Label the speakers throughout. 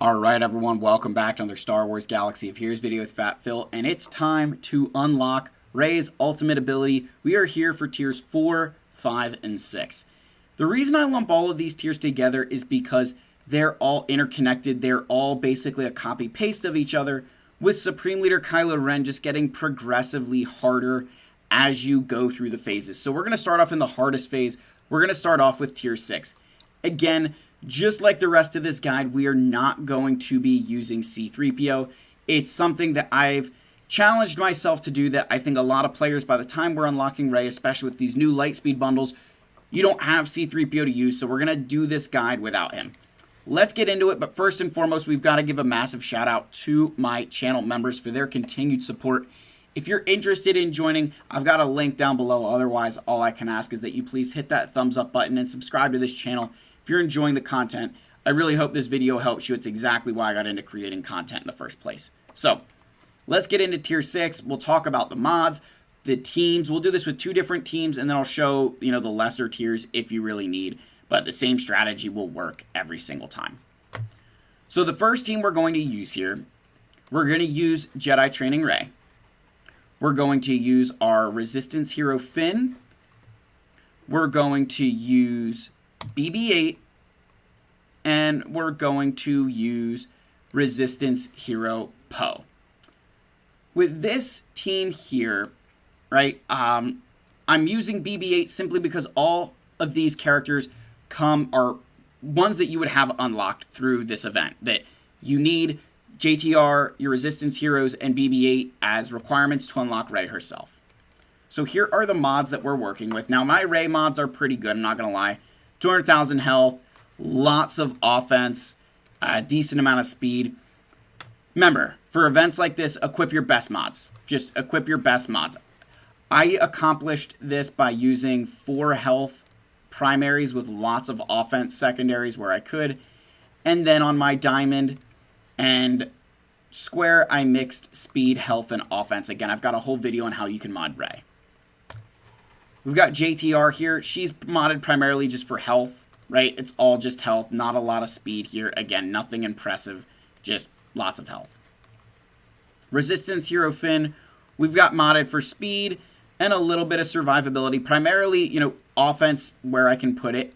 Speaker 1: Alright everyone, welcome back to another Star Wars Galaxy of Heroes video with Fat Phil, and it's time to unlock Rey's ultimate ability. We are here for tiers 4, 5, and 6. The reason I lump all of these tiers together is because they're all interconnected. They're all basically a copy-paste of each other, with Supreme Leader Kylo Ren just getting progressively harder as you go through the phases. So we're going to start off in the hardest phase. We're going to start off with tier 6. Again, just like the rest of this guide, we are not going to be using C-3PO. It's something that I've challenged myself to do that I think a lot of players, by the time we're unlocking Rey, especially with these new Lightspeed bundles, you don't have C-3PO to use, so we're going to do this guide without him. Let's get into it, but first and foremost, we've got to give a massive shout out to my channel members for their continued support. If you're interested in joining, I've got a link down below. Otherwise, all I can ask is that you please hit that thumbs up button and subscribe to this channel. If you're enjoying the content, I really hope this video helps you. It's exactly why I got into creating content in the first place. So, let's get into tier 6. We'll talk about the mods, the teams. We'll do this with 2 different teams, and then I'll show, the lesser tiers if you really need. But the same strategy will work every single time. So the first team we're going to use here, we're going to use Jedi Training Rey. We're going to use our Resistance hero Finn. We're going to use BB-8, and we're going to use Resistance hero Poe. With this team here, right, I'm using BB-8 simply because all of these characters are ones that you would have unlocked through this event, that you need JTR, your Resistance heroes, and BB-8 as requirements to unlock Rey herself. So here are the mods that we're working with. Now, my Rey mods are pretty good, I'm not going to lie. 200,000 health, lots of offense, a decent amount of speed. Remember, for events like this, equip your best mods. Just equip your best mods. I accomplished this by using 4 health primaries with lots of offense secondaries where I could. And then on my diamond and square, I mixed speed, health, and offense. Again, I've got a whole video on how you can mod Rey. We've got JTR here. She's modded primarily just for health, right? It's all just health, not a lot of speed here. Again, nothing impressive, just lots of health. Resistance hero Finn, we've got modded for speed and a little bit of survivability. Primarily, offense where I can put it.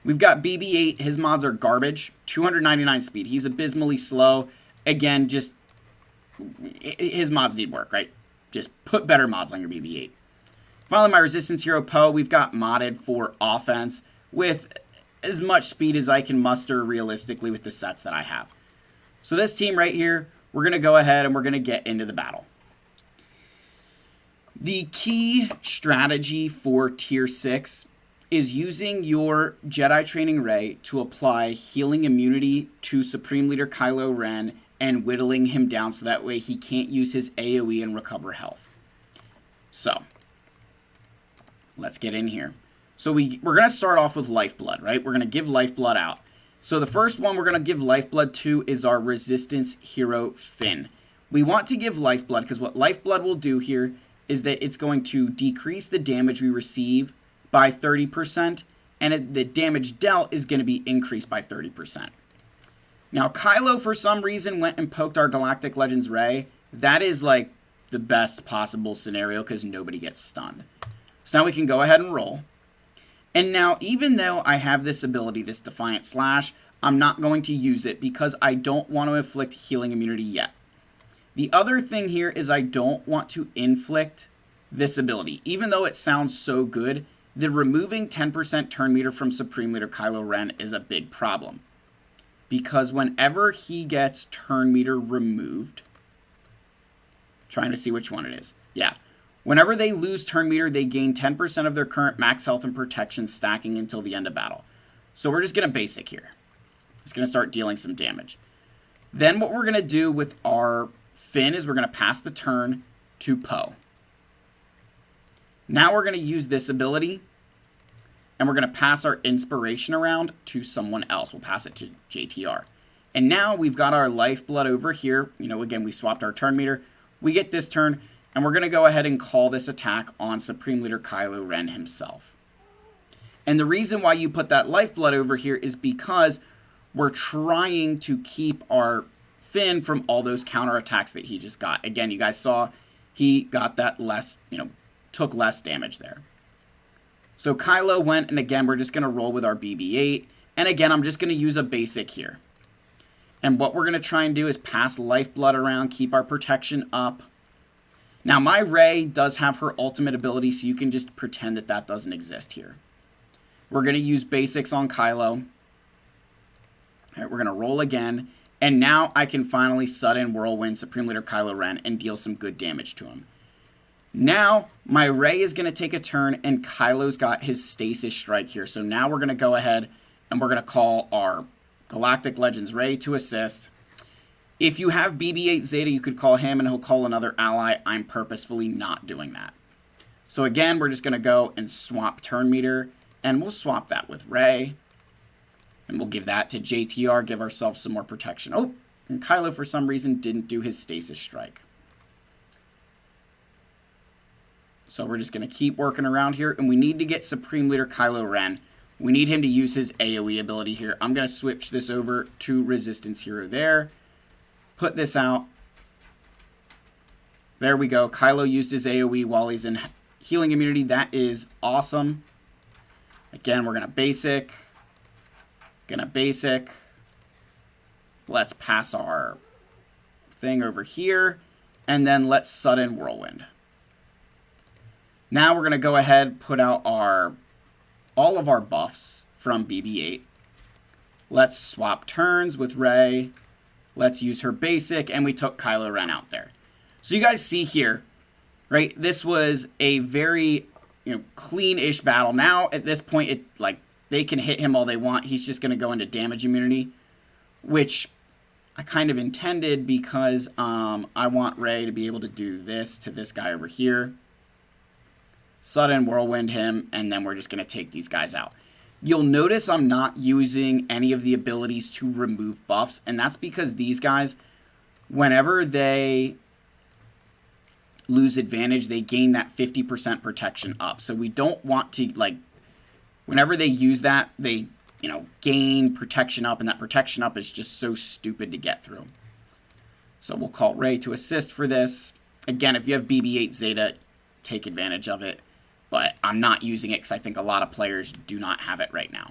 Speaker 1: We've got BB-8. His mods are garbage. 299 speed. He's abysmally slow. Again, just his mods need work, right? Just put better mods on your BB-8. Finally, my Resistance hero Poe, we've got modded for offense with as much speed as I can muster realistically with the sets that I have. So this team right here, we're going to go ahead and we're going to get into the battle. The key strategy for tier 6 is using your Jedi Training Rey to apply healing immunity to Supreme Leader Kylo Ren and whittling him down so that way he can't use his AoE and recover health. So, let's get in here. So we're going to start off with Lifeblood, right? We're going to give Lifeblood out. So the first one we're going to give Lifeblood to is our Resistance hero Finn. We want to give Lifeblood because what Lifeblood will do here is that it's going to decrease the damage we receive by 30%, and the damage dealt is going to be increased by 30%. Now, Kylo, for some reason, went and poked our Galactic Legends Rey. That is, like, the best possible scenario because nobody gets stunned. So now we can go ahead and roll. And now, even though I have this ability, this Defiant Slash, I'm not going to use it because I don't want to inflict healing immunity yet. The other thing here is I don't want to inflict this ability. Even though it sounds so good, the removing 10% turn meter from Supreme Leader Kylo Ren is a big problem. Because whenever he gets turn meter removed, trying to see which one it is. Yeah. Whenever they lose turn meter, they gain 10% of their current max health and protection stacking until the end of battle. So we're just going to basic here. Just going to start dealing some damage. Then what we're going to do with our Finn is we're going to pass the turn to Poe. Now we're going to use this ability, and we're going to pass our inspiration around to someone else. We'll pass it to JTR. And now we've got our Lifeblood over here. Again, we swapped our turn meter. We get this turn, and we're going to go ahead and call this attack on Supreme Leader Kylo Ren himself. And the reason why you put that Lifeblood over here is because we're trying to keep our Finn from all those counterattacks that he just got. Again, you guys saw he got that less, took less damage there. So Kylo went, and again, we're just going to roll with our BB-8. And again, I'm just going to use a basic here. And what we're going to try and do is pass Lifeblood around, keep our protection up. Now, my Rey does have her ultimate ability, so you can just pretend that that doesn't exist here. We're going to use basics on Kylo. All right, we're going to roll again. And now I can finally sudden Whirlwind Supreme Leader Kylo Ren and deal some good damage to him. Now, my Rey is going to take a turn, and Kylo's got his Stasis Strike here. So now we're going to go ahead, and we're going to call our Galactic Legends Rey to assist. If you have BB-8 Zeta, you could call him, and he'll call another ally. I'm purposefully not doing that. So again, we're just going to go and swap turn meter, and we'll swap that with Rey. And we'll give that to JTR, give ourselves some more protection. Oh, and Kylo, for some reason, didn't do his Stasis Strike. So we're just going to keep working around here, and we need to get Supreme Leader Kylo Ren. We need him to use his AoE ability here. I'm going to switch this over to Resistance Hero there. Put this out. There we go. Kylo used his AoE while he's in healing immunity. That is awesome. Again, we're going to basic. Let's pass our thing over here. And then let's sudden Whirlwind. Now we're going to go ahead, put out all of our buffs from BB-8. Let's swap turns with Rey. Let's use her basic, and we took Kylo Ren out there. So you guys see here, right? This was a very, clean-ish battle. Now at this point, they can hit him all they want. He's just going to go into damage immunity, which I kind of intended because I want Rey to be able to do this to this guy over here. Sudden Whirlwind him, and then we're just going to take these guys out. You'll notice I'm not using any of the abilities to remove buffs, and that's because these guys, whenever they lose advantage, they gain that 50% protection up. So we don't want to, whenever they use that, they, gain protection up, and that protection up is just so stupid to get through. So we'll call Rey to assist for this. Again, if you have BB-8 Zeta, take advantage of it. But I'm not using it because I think a lot of players do not have it right now.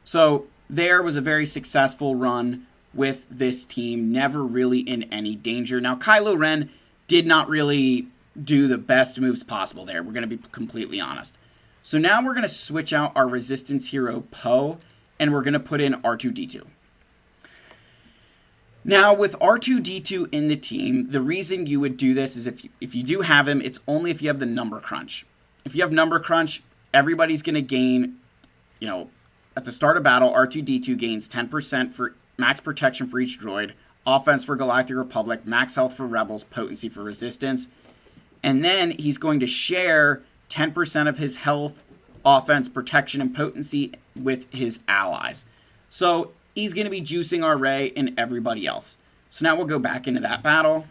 Speaker 1: So there was a very successful run with this team, never really in any danger. Now, Kylo Ren did not really do the best moves possible there. We're going to be completely honest. So now we're going to switch out our Resistance Hero Poe, and we're going to put in R2-D2. Now, with R2-D2 in the team, the reason you would do this is if you do have him, it's only if you have the number crunch. If you have number crunch, everybody's going to gain, at the start of battle, R2-D2 gains 10% for max protection for each droid, offense for Galactic Republic, max health for Rebels, potency for Resistance, and then he's going to share 10% of his health, offense, protection, and potency with his allies. So he's going to be juicing our Rey and everybody else. So now we'll go back into that battle.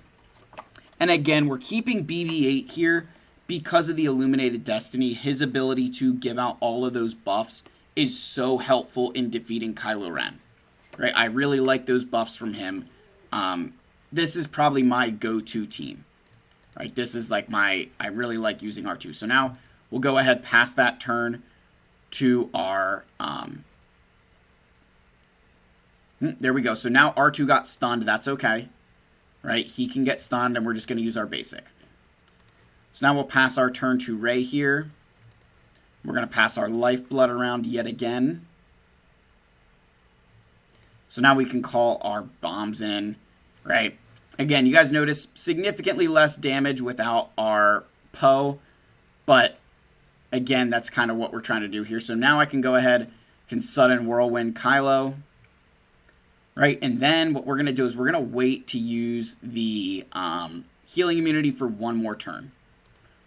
Speaker 1: And again, we're keeping BB-8 here because of the Illuminated Destiny. His ability to give out all of those buffs is so helpful in defeating Kylo Ren. Right? I really like those buffs from him. This is probably my go-to team. Right? This is I really like using R2. So now we'll go ahead past that turn to our... there we go. So now R2 got stunned. That's okay. Right? He can get stunned, and we're just going to use our basic. So now we'll pass our turn to Rey here. We're going to pass our Lifeblood around yet again. So now we can call our bombs in. Right? Again, you guys notice significantly less damage without our Poe. But, again, that's kind of what we're trying to do here. So now I can go ahead, can sudden Whirlwind Kylo. Right, and then what we're going to do is we're going to wait to use the healing immunity for one more turn.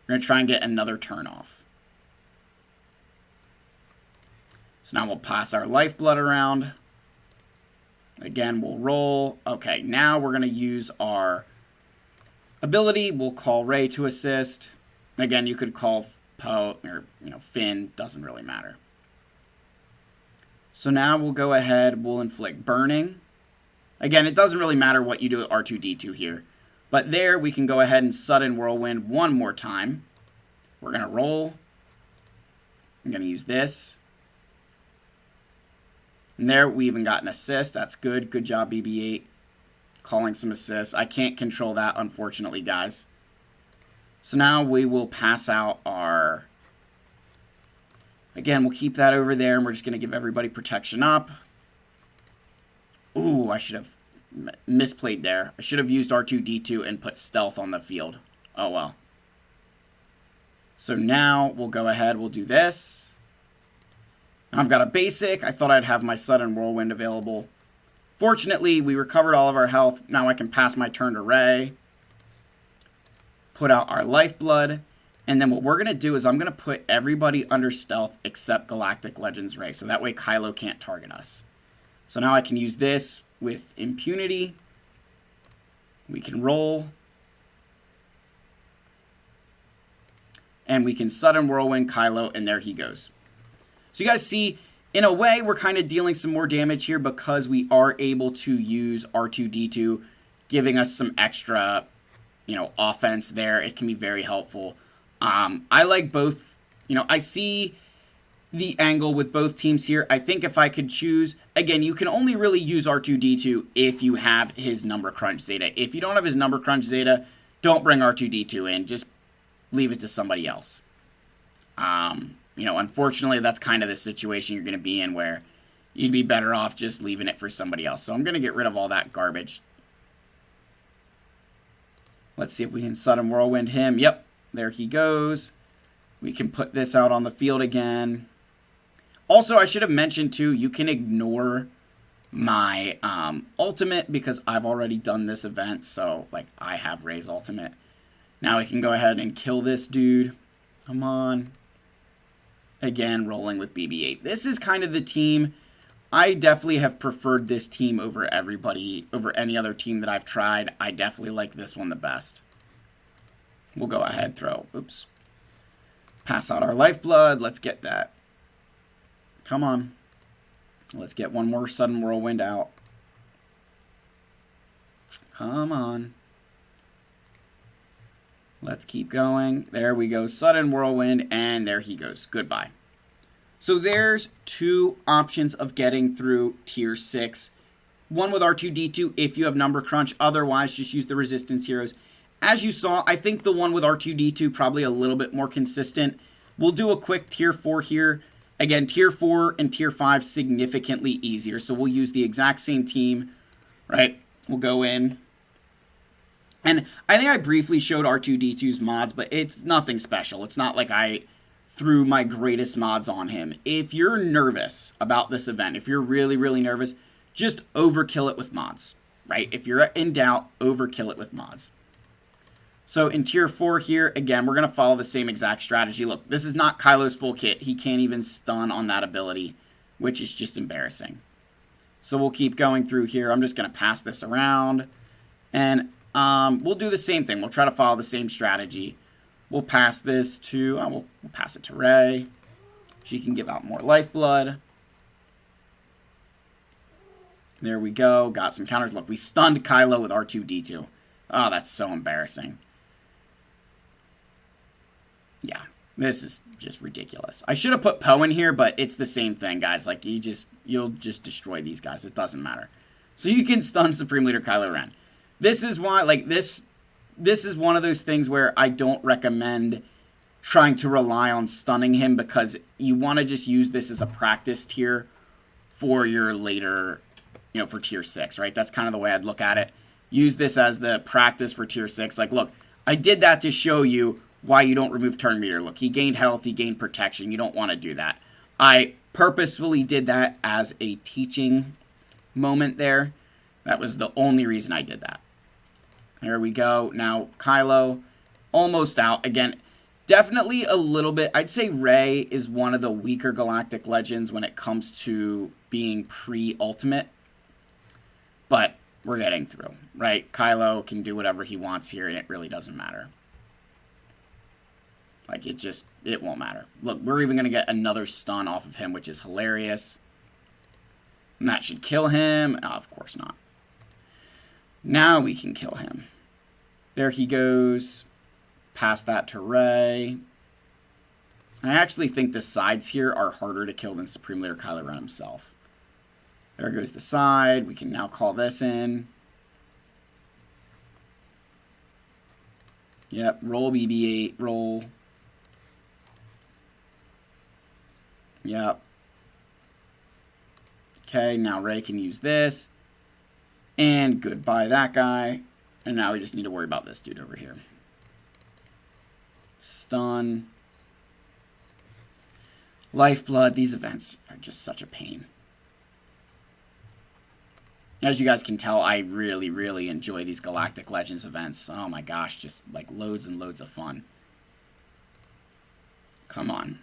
Speaker 1: We're going to try and get another turn off. So now we'll pass our Lifeblood around. Again, we'll roll. Okay, now we're going to use our ability. We'll call Rey to assist. Again, you could call Poe or Finn. Doesn't really matter. So now we'll go ahead, we'll inflict burning. Again, it doesn't really matter what you do at R2-D2 here. But there, we can go ahead and sudden whirlwind one more time. We're going to roll. I'm going to use this. And there, we even got an assist. That's good. Good job, BB-8. Calling some assists. I can't control that, unfortunately, guys. So now we will pass out our... Again, we'll keep that over there, and we're just going to give everybody protection up. Ooh, I should have misplayed there. I should have used R2-D2 and put stealth on the field. Oh, well. So now we'll go ahead. We'll do this. I've got a basic. I thought I'd have my sudden whirlwind available. Fortunately, we recovered all of our health. Now I can pass my turn to Rey. Put out our lifeblood. And then what we're going to do is I'm going to put everybody under stealth except Galactic Legends Rey. So that way Kylo can't target us. So now I can use this with impunity. We can roll. And we can sudden whirlwind Kylo, and there he goes. So you guys see, in a way, we're kind of dealing some more damage here because we are able to use R2-D2, giving us some extra, offense there. It can be very helpful. I like both. I see the angle with both teams here. I think if I could choose, again, you can only really use R2-D2 if you have his number crunch Zeta. If you don't have his number crunch Zeta, don't bring R2-D2 in. Just leave it to somebody else. Unfortunately, that's kind of the situation you're going to be in where you'd be better off just leaving it for somebody else. So I'm going to get rid of all that garbage. Let's see if we can sudden whirlwind him. Yep, there he goes. We can put this out on the field again. Also, I should have mentioned, too, you can ignore my ultimate because I've already done this event. So, I have Rey's ultimate. Now we can go ahead and kill this dude. Come on. Again, rolling with BB-8. This is kind of the team. I definitely have preferred this team over everybody, over any other team that I've tried. I definitely like this one the best. We'll go ahead, oops. Pass out our lifeblood. Let's get that. Come on. Let's get one more sudden whirlwind out. Come on. Let's keep going. There we go. Sudden whirlwind, and there he goes. Goodbye. So there's two options of getting through tier 6. One with R2-D2 if you have number crunch. Otherwise, just use the resistance heroes. As you saw, I think the one with R2-D2 probably a little bit more consistent. We'll do a quick tier 4 here. Again, tier 4 and tier 5 significantly easier. So we'll use the exact same team, right? We'll go in. And I think I briefly showed R2-D2's mods, but it's nothing special. It's not like I threw my greatest mods on him. If you're nervous about this event, if you're really, really nervous, just overkill it with mods, right? If you're in doubt, overkill it with mods. So in tier 4 here, again, we're going to follow the same exact strategy. Look, this is not Kylo's full kit. He can't even stun on that ability, which is just embarrassing. So we'll keep going through here. I'm just going to pass this around. And we'll do the same thing. We'll try to follow the same strategy. We'll pass this to, we'll pass it to Rey. She can give out more lifeblood. There we go. Got some counters. Look, we stunned Kylo with R2-D2. Oh, that's so embarrassing. Yeah, this is just ridiculous. I should have put Poe in here, but it's the same thing, guys. Like, you'll just destroy these guys. It doesn't matter. So you can stun Supreme Leader Kylo Ren. This is why, this is one of those things where I don't recommend trying to rely on stunning him because you want to just use this as a practice tier for your later, for tier 6, right? That's kind of the way I'd look at it. Use this as the practice for tier 6. Like, look, I did that to show you why you don't remove turn meter. Look, he gained health, he gained protection. You don't want to do that. I purposefully did that as a teaching moment there. That was the only reason I did that. There we go. Now, Kylo, almost out. Again, definitely a little bit. I'd say Rey is one of the weaker Galactic Legends when it comes to being pre-ultimate. But we're getting through, right? Kylo can do whatever he wants here, and it really doesn't matter. Like, it won't matter. Look, we're even going to get another stun off of him, which is hilarious. And that should kill him. Oh, of course not. Now we can kill him. There he goes. Pass that to Rey. I actually think the sides here are harder to kill than Supreme Leader Kylo Ren himself. There goes the side. We can now call this in. Yep, roll BB-8, roll. Yep. Okay, now Rey can use this. And goodbye that guy. And now we just need to worry about this dude over here. Stun. Lifeblood. These events are just such a pain. As you guys can tell, I really, really enjoy these Galactic Legends events. Oh my gosh, just like loads and loads of fun. Come on.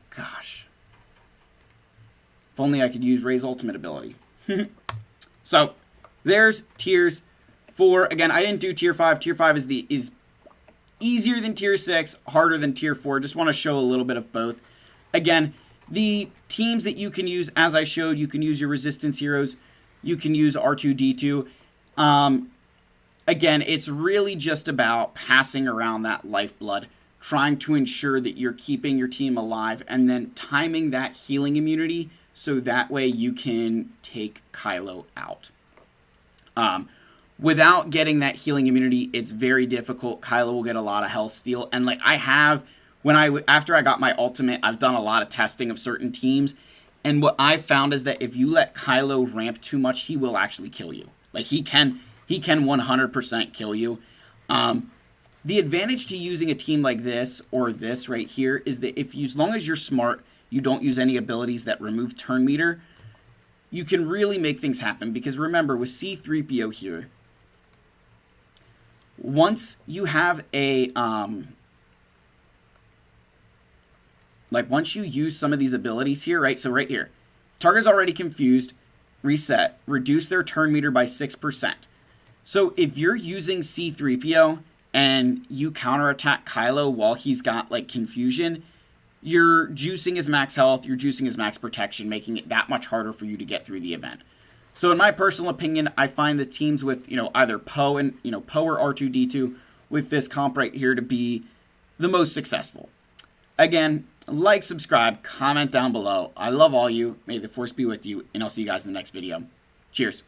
Speaker 1: Gosh. If only I could use Rey's ultimate ability. So, there's tiers 4. Again, I didn't do tier 5. Tier 5 is easier than tier 6, harder than tier 4. Just want to show a little bit of both. Again, the teams that you can use, as I showed, you can use your Resistance heroes. You can use R2-D2. Again, it's really just about passing around that lifeblood, trying to ensure that you're keeping your team alive, and then timing that healing immunity so that way you can take Kylo out. Without getting that healing immunity, it's very difficult. Kylo will get a lot of health steal, and like I have, after I got my ultimate, I've done a lot of testing of certain teams, and what I've found is that if you let Kylo ramp too much, he will actually kill you. Like he can 100% kill you. The advantage to using a team like this or this right here is that as long as you're smart, you don't use any abilities that remove turn meter, you can really make things happen. Because remember, with C-3PO here, once you have a, once you use some of these abilities here, right? So right here, target's already confused, reset, reduce their turn meter by 6%. So if you're using C-3PO and you counterattack Kylo while he's got like confusion, you're juicing his max health, you're juicing his max protection, making it that much harder for you to get through the event. So in my personal opinion, I find the teams with, either Poe and, Poe or R2-D2 with this comp right here to be the most successful. Again, like, subscribe, comment down below. I love all you. May the Force be with you, and I'll see you guys in the next video. Cheers.